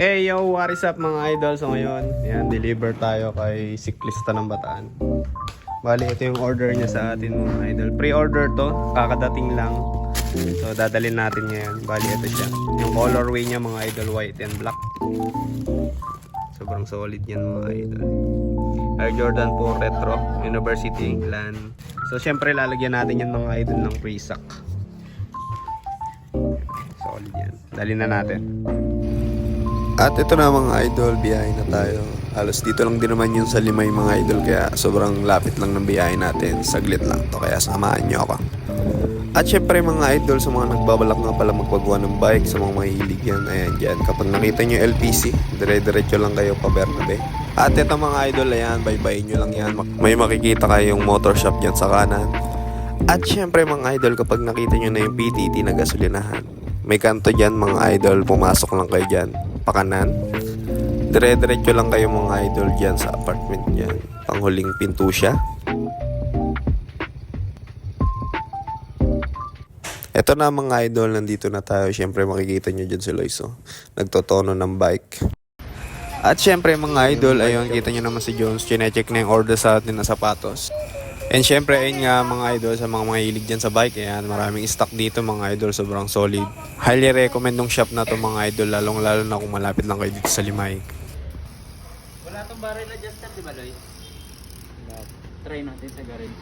Hey yo, what is up mga idol? So ngayon, yan, deliver tayo kay Siklista ng Bataan. Bali, ito yung order niya sa atin mga idol. Pre-order to, kakadating lang. So dadalhin natin ngayon. Bali, ito siya. Yung colorway niya mga idol, white and black. Sobrang solid yan mga idol. Air Jordan 4 Retro, University, LAN. So syempre lalagyan natin yan mga idol ng pre-sack. Solid yan. Dalhin na natin. At ito na mga idol, biyahe na tayo. Halos dito lang din naman yun sa Limay mga idol, kaya sobrang lapit lang ng biyahe natin. Saglit lang to, kaya samahan nyo ako. At syempre mga idol, sa mga nagbabalak nga pala magpagawa ng bike, sa mga mahilig yan, ayan dyan. Kapag nakita nyo LPC, dire-diretso lang kayo pa Bernabe. At ito mga idol, ayan, bye-bye nyo lang yan. May makikita kayong motor shop dyan sa kanan. At syempre mga idol, kapag nakita nyo na yung PTT na gasolinahan, may kanto dyan mga idol, pumasok lang kayo dyan, pakanan. Dire-diretso lang kayo mga idol dyan sa apartment dyan. Panghuling pinto siya. Eto na mga idol, nandito na tayo. Syempre makikita nyo dyan si Loiso, nagtotono ng bike. At syempre mga idol, ayun, kita nyo naman si Jones, chinecheck na yung order sa atin na sapatos. And syempre, ayun nga mga idol, sa mga mahilig dyan sa bike, ayan, maraming stock dito mga idol, sobrang solid. Highly recommend ng shop na to mga idol, lalong lalo na kung malapit lang kayo dito sa Limay. Wala tong barrel adjuster, di ba, Loy? Try natin sa garage.